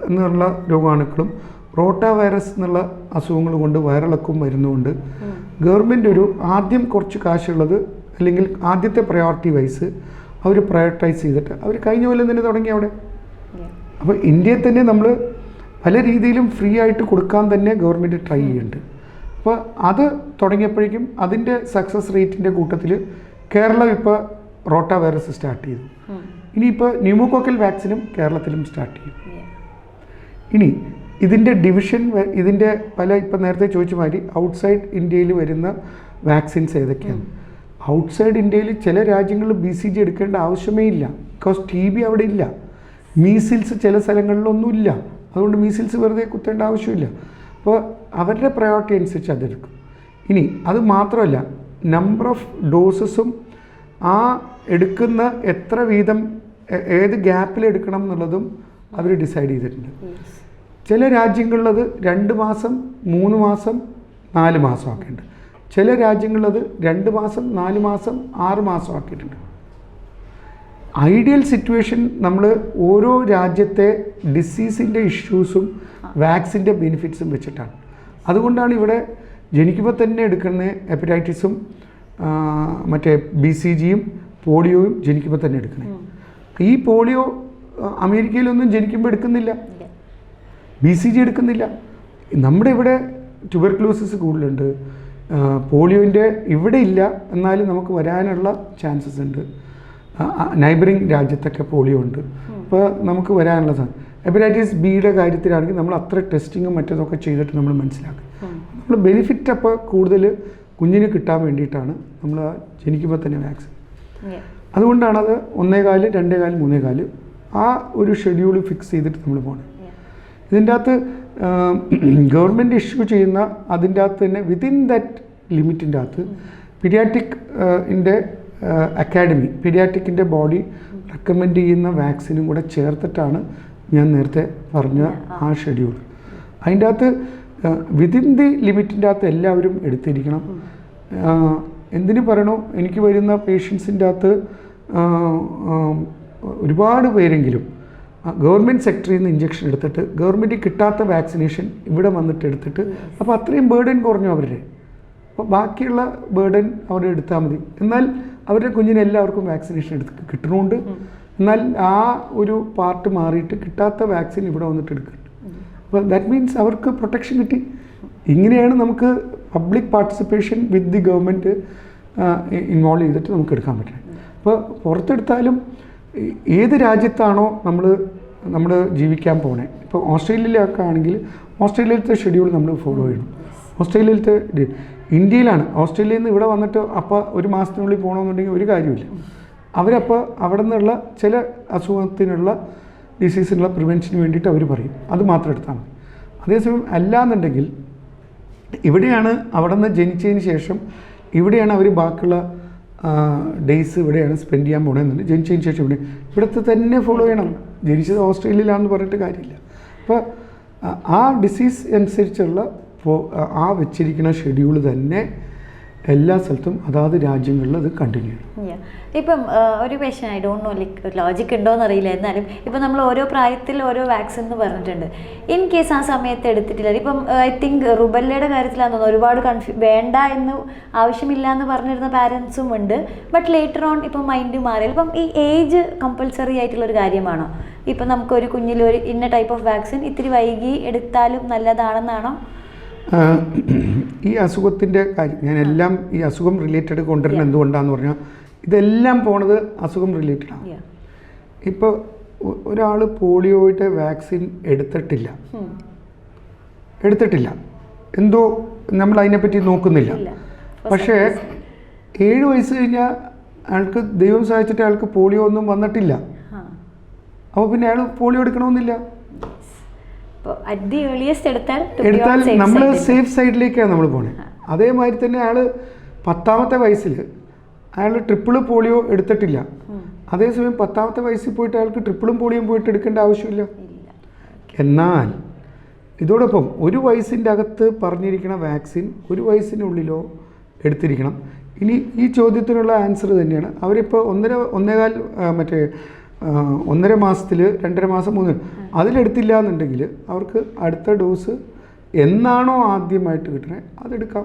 എന്നുള്ള രോഗാണുക്കളും റോട്ടാ വൈറസ് എന്നുള്ള അസുഖങ്ങൾ കൊണ്ട് വയറിളക്കും വരുന്നതുകൊണ്ട് ഗവൺമെൻറ് ഒരു ആദ്യം കുറച്ച് കാശുള്ളത് അല്ലെങ്കിൽ ആദ്യത്തെ പ്രയോറിറ്റി വൈസ് അവർ പ്രയോറിറ്റൈസ് ചെയ്തിട്ട് അവർ കഴിഞ്ഞ കൊല്ലം തന്നെ തുടങ്ങി അവിടെ. അപ്പോൾ ഇന്ത്യയിൽ തന്നെ നമ്മൾ പല രീതിയിലും ഫ്രീ ആയിട്ട് കൊടുക്കാൻ തന്നെ ഗവൺമെൻറ് ട്രൈ ചെയ്യുന്നുണ്ട്. അപ്പോൾ അത് തുടങ്ങിയപ്പോഴേക്കും അതിൻ്റെ സക്സസ് റേറ്റിൻ്റെ കൂട്ടത്തിൽ കേരളം ഇപ്പോൾ റോട്ടാ വൈറസ് സ്റ്റാർട്ട് ചെയ്തു. ഇനിയിപ്പോൾ ന്യൂമോകോക്കൽ വാക്സിനും കേരളത്തിലും സ്റ്റാർട്ട് ചെയ്യും. ഇനി ഇതിൻ്റെ ഡിവിഷൻ, ഇതിൻ്റെ പല ഇപ്പം നേരത്തെ ചോദിച്ച മാതിരി ഔട്ട്സൈഡ് ഇന്ത്യയിൽ വരുന്ന വാക്സിൻസ് ഏതൊക്കെയാണ്? ഔട്ട്സൈഡ് ഇന്ത്യയിൽ ചില രാജ്യങ്ങളിൽ BCG എടുക്കേണ്ട ആവശ്യമേ ഇല്ല. ബിക്കോസ് TB അവിടെ ഇല്ല. മീസിൽസ് ചില സ്ഥലങ്ങളിലൊന്നുമില്ല, അതുകൊണ്ട് മീസിൽസ് വെറുതെ കുത്തേണ്ട ആവശ്യമില്ല. അപ്പോൾ അവരുടെ പ്രയോറിറ്റി അനുസരിച്ച് അതെടുക്കും. ഇനി അത് മാത്രമല്ല, നമ്പർ ഓഫ് ഡോസസും ആ എടുക്കുന്ന എത്ര വീതം ഏത് ഗ്യാപ്പിൽ എടുക്കണം എന്നുള്ളതും അവർ ഡിസൈഡ് ചെയ്തിട്ടുണ്ട്. ചില രാജ്യങ്ങളിലത് 2 മാസം, 3 മാസം, 4 മാസം ആക്കിയിട്ടുണ്ട്. ചില രാജ്യങ്ങളിലത് 2 മാസം, 4 മാസം, 6 മാസം ആക്കിയിട്ടുണ്ട്. ഐഡിയൽ സിറ്റുവേഷൻ നമ്മൾ ഓരോ രാജ്യത്തെ ഡിസീസിൻ്റെ ഇഷ്യൂസും വാക്സിൻ്റെ ബെനിഫിറ്റ്സും വെച്ചിട്ടാണ്. അതുകൊണ്ടാണ് ഇവിടെ ജനിക്കുമ്പോൾ തന്നെ എടുക്കുന്ന ഹെപ്പറ്റൈറ്റിസും മറ്റേ BCGയും പോളിയോയും ജനിക്കുമ്പോൾ തന്നെ എടുക്കുന്നത്. ഈ പോളിയോ അമേരിക്കയിലൊന്നും ജനിക്കുമ്പോൾ എടുക്കുന്നില്ല, BCG എടുക്കുന്നില്ല. നമ്മുടെ ഇവിടെ ട്യൂബർക്ലോസിസ് കൂടുതലുണ്ട്, പോളിയോൻ്റെ ഇവിടെ ഇല്ല, എന്നാലും നമുക്ക് വരാനുള്ള ചാൻസസ് ഉണ്ട്. നൈബറിങ് രാജ്യത്തൊക്കെ പോളിയോ ഉണ്ട്, അപ്പോൾ നമുക്ക് വരാനുള്ള ഹെപ്പറ്റൈറ്റിസ് ബിയുടെ കാര്യത്തിലാണെങ്കിൽ നമ്മൾ അത്ര ടെസ്റ്റിങ്ങും മറ്റേതൊക്കെ ചെയ്തിട്ട് നമ്മൾ മനസ്സിലാക്കും. നമ്മൾ ബെനിഫിറ്റ് അപ്പോൾ കൂടുതൽ കുഞ്ഞിന് കിട്ടാൻ വേണ്ടിയിട്ടാണ് നമ്മൾ ജനിക്കുമ്പോൾ തന്നെ വാക്സിൻ. അതുകൊണ്ടാണത് 1.25, 2.25, 3.25 ആ ഒരു ഷെഡ്യൂൾ ഫിക്സ് ചെയ്തിട്ട് നമ്മൾ പോകണം. ഇതിൻ്റെ അകത്ത് ഗവൺമെൻറ് ഇഷ്യൂ ചെയ്യുന്ന അതിൻ്റെ അകത്ത് തന്നെ വിതിൻ ദാറ്റ് ലിമിറ്റിൻ്റെ അകത്ത് പീഡിയാട്രിക്കിൻ്റെ അക്കാഡമി, പീഡിയാട്രിക്കിൻ്റെ ബോഡി റെക്കമെൻഡ് ചെയ്യുന്ന വാക്സിനും കൂടെ ചേർത്തിട്ടാണ് ഞാൻ നേരത്തെ പറഞ്ഞ ആ ഷെഡ്യൂൾ. അതിൻ്റെ അകത്ത് വിതിൻ ദി ലിമിറ്റിൻ്റെ അകത്ത് എല്ലാവരും എടുത്തിരിക്കണം. എന്തിനു പറയണോ, എനിക്ക് വരുന്ന പേഷ്യൻസിൻ്റെ അകത്ത് ഒരുപാട് പേരെങ്കിലും ഗവൺമെൻറ് സെക്ടറിൽ നിന്ന് ഇഞ്ചക്ഷൻ എടുത്തിട്ട് ഗവൺമെൻറ് കിട്ടാത്ത വാക്സിനേഷൻ ഇവിടെ വന്നിട്ട് എടുത്തിട്ട്, അപ്പോൾ അത്രയും ബേർഡൻ കുറഞ്ഞു അവരുടെ. അപ്പോൾ ബാക്കിയുള്ള ബേർഡൻ അവിടെ എടുത്താൽ മതി. എന്നാൽ അവരുടെ കുഞ്ഞിന് എല്ലാവർക്കും വാക്സിനേഷൻ കിട്ടണമുണ്ട്. എന്നാൽ ആ ഒരു പാർട്ട് മാറിയിട്ട് കിട്ടാത്ത വാക്സിൻ ഇവിടെ വന്നിട്ട് എടുക്കുന്നുണ്ട്. അപ്പോൾ ദാറ്റ് മീൻസ് അവർക്ക് പ്രൊട്ടക്ഷൻ കിട്ടി. ഇങ്ങനെയാണ് നമുക്ക് public participation with the government involve ചെയ്തിട്ട് നമുക്ക് എടുക്കാൻ പറ്റുന്നത്. അപ്പോൾ പുറത്തെടുത്താലും ഏത് രാജ്യത്താണോ നമ്മൾ ജീവിക്കാൻ പോണേ, ഇപ്പോൾ ഓസ്ട്രേലിയയിലൊക്കെ ആണെങ്കിൽ ഓസ്ട്രേലിയയിലത്തെ ഷെഡ്യൂൾ നമ്മൾ ഫോളോ ചെയ്യണം. ഓസ്ട്രേലിയയിലത്തെ ഇന്ത്യയിലാണ്. ഓസ്ട്രേലിയയിൽ നിന്ന് ഇവിടെ വന്നിട്ട് അപ്പോൾ ഒരു മാസത്തിനുള്ളിൽ പോകണമെന്നുണ്ടെങ്കിൽ ഒരു കാര്യമില്ല. അവരപ്പോൾ അവിടെ നിന്നുള്ള ചില അസുഖത്തിനുള്ള ഡിസീസിനുള്ള പ്രിവെൻഷന് വേണ്ടിയിട്ട് അവർ പറയും, അത് മാത്രം എടുത്താൽ മതി. അതേസമയം അല്ലാന്നുണ്ടെങ്കിൽ ഇവിടെയാണ് അവിടെ നിന്ന് ജനിച്ചതിന് ശേഷം ഇവിടെയാണ് അവർ ബാക്കിയുള്ള ഡേയ്സ് ഇവിടെയാണ് സ്പെൻഡ് ചെയ്യാൻ പോകണമെന്നുണ്ട്. ജനിച്ചതിന് ശേഷം ഇവിടുത്തെ തന്നെ ഫോളോ ചെയ്യണം. ജനിച്ചത് ഓസ്ട്രേലിയയിലാണെന്ന് പറഞ്ഞിട്ട് കാര്യമില്ല. അപ്പോൾ ആ ഡിസീസ് അനുസരിച്ചുള്ള ആ വെച്ചിരിക്കുന്ന ഷെഡ്യൂൾ തന്നെ എല്ലാ സ്ഥലത്തും അതാത് രാജ്യങ്ങളിൽ അത് കണ്ടിന്യൂ ചെയ്യും. ഇപ്പം ഒരു question, I don't know logic ഉണ്ടോയെന്ന് അറിയില്ല, എന്നാലും ഇപ്പം നമ്മൾ ഓരോ പ്രായത്തിൽ ഓരോ വാക്സിൻ എന്ന് പറഞ്ഞിട്ടുണ്ട്. ഇൻ കേസ് ആ സമയത്ത് എടുത്തിട്ടില്ല, ഇപ്പം ഐ തിങ്ക് റുബല്ലയുടെ കാര്യത്തിലാണെന്ന് തോന്നുന്നു ഒരുപാട് വേണ്ട എന്ന് ആവശ്യമില്ല എന്ന് പറഞ്ഞിരുന്ന പാരൻസും ഉണ്ട്. ബട്ട് ലേറ്റർ ഓൺ ഇപ്പം മൈൻഡ് മാറിയാൽ ഇപ്പം ഈ ഏജ് കമ്പൾസറി ആയിട്ടുള്ളൊരു കാര്യമാണോ? ഇപ്പം നമുക്കൊരു കുഞ്ഞിലൊരു ഇന്ന ടൈപ്പ് ഓഫ് വാക്സിൻ ഇത്തിരി വൈകി എടുത്താലും നല്ലതാണെന്നാണോ? ഈ അസുഖത്തിൻ്റെ കാര്യം ഞാനെല്ലാം ഈ അസുഖം റിലേറ്റഡ് കൊണ്ടുവരുന്നത് എന്തുകൊണ്ടാണെന്ന് പറഞ്ഞാൽ ഇതെല്ലാം പോണത് അസുഖം റിലേറ്റഡാണ്. ഇപ്പോൾ ഒരാൾ പോളിയോയുടെ വാക്സിൻ എടുത്തിട്ടില്ല, എന്തോ നമ്മൾ അതിനെപ്പറ്റി നോക്കുന്നില്ല. പക്ഷേ 7 വയസ്സ് കഴിഞ്ഞാൽ അയാൾക്ക് ദൈവം സഹായിച്ചിട്ട് അയാൾക്ക് പോളിയോ ഒന്നും വന്നിട്ടില്ല. അപ്പോൾ പിന്നെ അയാൾ പോളിയോ എടുക്കണമെന്നില്ല. എടുത്താൽ നമ്മൾ സേഫ് സൈഡിലേക്കാണ് നമ്മൾ പോണത്. അതേമാതിരി തന്നെ അയാൾ 10ാമത്തെ വയസ്സിൽ അയാൾ ട്രിപ്പിൾ പോളിയോ എടുത്തിട്ടില്ല. അതേസമയം 10ാമത്തെ വയസ്സിൽ പോയിട്ട് അയാൾക്ക് ട്രിപ്പിളും പോളിയോയും പോയിട്ട് എടുക്കേണ്ട ആവശ്യമില്ല. എന്നാൽ ഇതോടൊപ്പം 1 വയസ്സിൻ്റെ അകത്ത് പറഞ്ഞിരിക്കുന്ന വാക്സിൻ 1 വയസ്സിനുള്ളിലോ എടുത്തിരിക്കണം. ഇനി ഈ ചോദ്യത്തിനുള്ള ആൻസർ തന്നെയാണ് അവരിപ്പോൾ 1.5 മാസത്തിൽ 2.5 മാസം 3 അതിലെടുത്തില്ല എന്നുണ്ടെങ്കിൽ അവർക്ക് അടുത്ത ഡോസ് എന്നാണോ ആദ്യമായിട്ട് കിട്ടണത് അതെടുക്കാം.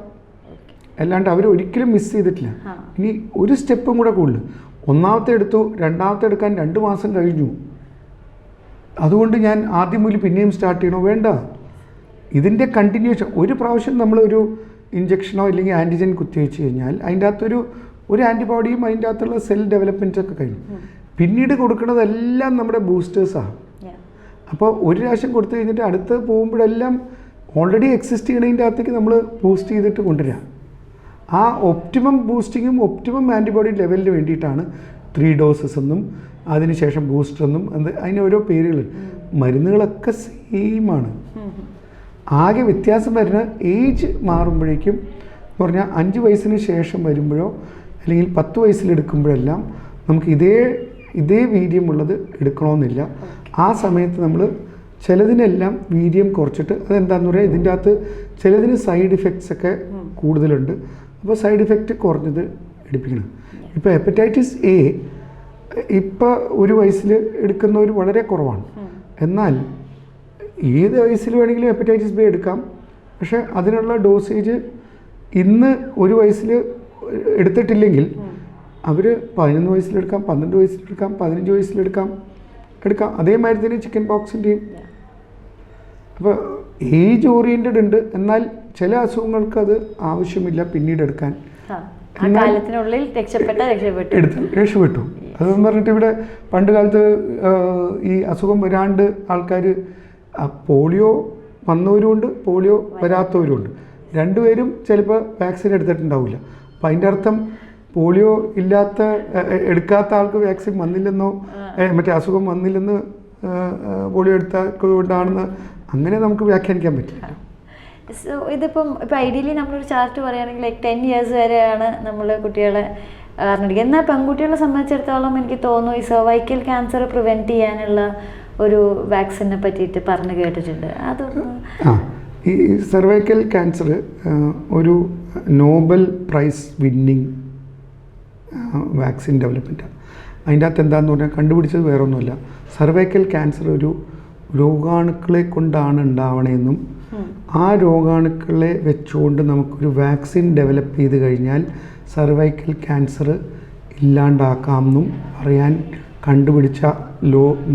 അല്ലാണ്ട് അവർ ഒരിക്കലും മിസ് ചെയ്തിട്ടില്ല. ഇനി ഒരു സ്റ്റെപ്പും കൂടെ കൂടുതൽ, 1ാമത്തെ എടുത്തു 2ാമത്തെ എടുക്കാൻ 2 മാസം കഴിഞ്ഞു, അതുകൊണ്ട് ഞാൻ ആദ്യം മുതൽ പിന്നെയും സ്റ്റാർട്ട് ചെയ്യണോ? വേണ്ട. ഇതിൻ്റെ കണ്ടിന്യൂഷൻ. ഒരു പ്രാവശ്യം നമ്മളൊരു ഇഞ്ചക്ഷനോ അല്ലെങ്കിൽ ആൻറ്റിജൻ കുത്തിവെച്ച് കഴിഞ്ഞാൽ അതിൻ്റെ അകത്തൊരു ആൻറ്റിബോഡിയും അതിൻ്റെ അകത്തുള്ള സെൽ ഡെവലപ്മെൻറ്റൊക്കെ കഴിഞ്ഞു. പിന്നീട് കൊടുക്കുന്നതെല്ലാം നമ്മുടെ ബൂസ്റ്റേഴ്സാണ്. അപ്പോൾ ഒരു പ്രാവശ്യം കൊടുത്തു കഴിഞ്ഞിട്ട് അടുത്ത് പോകുമ്പോഴെല്ലാം ഓൾറെഡി എക്സിസ്റ്റ് ചെയ്യണതിൻ്റെ അകത്തേക്ക് നമ്മൾ ബൂസ്റ്റ് ചെയ്തിട്ട് കൊണ്ടുവരിക. ആ ഒപ്റ്റിമം ബൂസ്റ്റിങ്ങും ഒപ്റ്റിമം ആൻറ്റിബോഡി ലെവലിന് വേണ്ടിയിട്ടാണ് 3 ഡോസസ് എന്നും അതിനുശേഷം ബൂസ്റ്റർ എന്നും അതിന് ഓരോ പേരുകൾ. മരുന്നുകളൊക്കെ സെയിമാണ്. ആകെ വ്യത്യാസം വരുന്ന ഏജ് മാറുമ്പോഴേക്കും എന്ന് പറഞ്ഞാൽ 5 വയസ്സിന് ശേഷം വരുമ്പോഴോ അല്ലെങ്കിൽ 10 വയസ്സിലെടുക്കുമ്പോഴെല്ലാം നമുക്ക് ഇതേ വീര്യമുള്ളത് എടുക്കണമെന്നില്ല. ആ സമയത്ത് നമ്മൾ ചിലതിനെല്ലാം വീര്യം കുറച്ചിട്ട് അതെന്താണെന്ന് പറയാം, ഇതിൻ്റെ അകത്ത് ചിലതിന് സൈഡ് ഇഫക്ട്സ് ഒക്കെ കൂടുതലുണ്ട്. അപ്പോൾ സൈഡ് ഇഫക്റ്റ് കുറഞ്ഞത് എടുപ്പിക്കണം. ഇപ്പോൾ ഹെപ്പറ്റൈറ്റിസ് എ ഇപ്പോൾ 1 വയസ്സിൽ എടുക്കുന്നവർ വളരെ കുറവാണ്. എന്നാൽ ഏത് വയസ്സിൽ വേണമെങ്കിലും ഹെപ്പറ്റൈറ്റിസ് ബി എടുക്കാം. പക്ഷേ അതിനുള്ള ഡോസേജ് ഇന്ന് 1 വയസ്സിൽ എടുത്തിട്ടില്ലെങ്കിൽ അവർ 11 വയസ്സിലെടുക്കാം, 12 വയസ്സിലെടുക്കാം, 15 വയസ്സിലെടുക്കാം. അതേമാതിരി തന്നെ ചിക്കൻ പോക്സിൻ്റെയും. അപ്പോൾ ഏജ് ഓറിയൻറ്റഡ് ഉണ്ട്. എന്നാൽ ചില അസുഖങ്ങൾക്ക് അത് ആവശ്യമില്ല പിന്നീട് എടുക്കാൻ. രക്ഷപ്പെട്ടു. അതെന്ന് പറഞ്ഞിട്ട് ഇവിടെ പണ്ട് കാലത്ത് ഈ അസുഖം വരാണ്ട് ആൾക്കാർ പോളിയോ വന്നവരുമുണ്ട്, പോളിയോ വരാത്തവരുമുണ്ട്. രണ്ടുപേരും ചിലപ്പോൾ വാക്സിൻ എടുത്തിട്ടുണ്ടാവില്ല. അപ്പം അതിൻ്റെ അർത്ഥം പോളിയോ എടുക്കാത്ത ആൾക്ക് വാക്സിൻ വന്നില്ലെന്നോ മറ്റേ അസുഖം വന്നില്ലെന്ന് പോളിയോ എടുത്തുകൊണ്ടാണെന്ന് അങ്ങനെ നമുക്ക് വ്യാഖ്യാനിക്കാൻ പറ്റില്ല. സോ ഇതിപ്പം ഐഡിയലി നമ്മളൊരു ചാർട്ട് പറയുകയാണെങ്കിൽ 10 years വരെയാണ് നമ്മൾ കുട്ടികളെ അറിഞ്ഞിരിക്കുക. എന്നാൽ പെൺകുട്ടികളെ സംബന്ധിച്ചിടത്തോളം എനിക്ക് തോന്നുന്നു ഈ സർവൈക്കൽ ക്യാൻസർ പ്രിവെൻറ്റ് ചെയ്യാനുള്ള ഒരു വാക്സിനെ പറ്റിയിട്ട് പറഞ്ഞു കേട്ടിട്ടുണ്ട്. അതൊന്ന് ഈ സർവൈക്കൽ ക്യാൻസർ ഒരു നോബൽ പ്രൈസ് വിന്നിങ് വാക്സിൻ ഡെവലപ്മെൻറ്റാണ്. അതിൻ്റെ അകത്ത് എന്താണെന്ന് പറഞ്ഞാൽ കണ്ടുപിടിച്ചത് വേറൊന്നുമല്ല, സർവൈക്കൽ ക്യാൻസർ ഒരു രോഗാണുക്കളെ കൊണ്ടാണ് ഉണ്ടാവണമെന്നും ആ രോഗാണുക്കളെ വെച്ചുകൊണ്ട് നമുക്കൊരു വാക്സിൻ ഡെവലപ്പ് ചെയ്ത് കഴിഞ്ഞാൽ സർവൈക്കൽ ക്യാൻസർ ഇല്ലാണ്ടാക്കാമെന്നും പറയാൻ കണ്ടുപിടിച്ച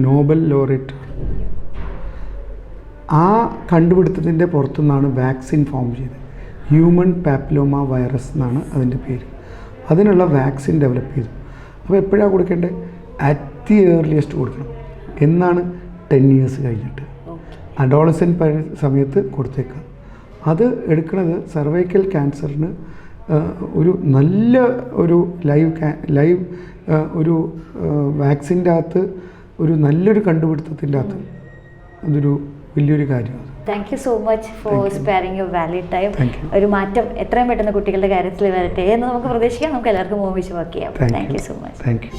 നോബൽ ലോറേറ്റ്. ആ കണ്ടുപിടുത്തത്തിൻ്റെ പുറത്തുനിന്നാണ് വാക്സിൻ ഫോം ചെയ്തത്. ഹ്യൂമൻ പാപ്പിലോമ വൈറസ് എന്നാണ് അതിൻ്റെ പേര്. അതിനുള്ള വാക്സിൻ ഡെവലപ്പ് ചെയ്തു. അപ്പോൾ എപ്പോഴാണ് കൊടുക്കേണ്ടത്? അറ്റ് ദി ഏർലിയസ്റ്റ് കൊടുക്കണം. എന്നാണ് 10 years കഴിഞ്ഞിട്ട്, അഡോളസെൻ്റ് സമയത്ത് കൊടുത്തേക്കാം. അത് എടുക്കുന്നത് സർവൈക്കൽ ക്യാൻസറിന് ഒരു നല്ല ഒരു ലൈവ് ഒരു വാക്സിൻ്റെ അകത്ത് ഒരു നല്ലൊരു കണ്ടുപിടുത്തത്തിൻ്റെ അകത്ത് അതൊരു വലിയൊരു കാര്യമാണ്. Thank you so much for sparing your value time. Thank you. ഒരു മാറ്റം എത്രയും പെട്ടെന്ന് കുട്ടികളുടെ കാര്യത്തിൽ വരട്ടെ എന്ന് നമുക്ക് പ്രതീക്ഷിക്കാം. നമുക്ക് എല്ലാവർക്കും ഓർമ്മിച്ച് വർക്ക് ചെയ്യാം. Thank you so much. Thank you.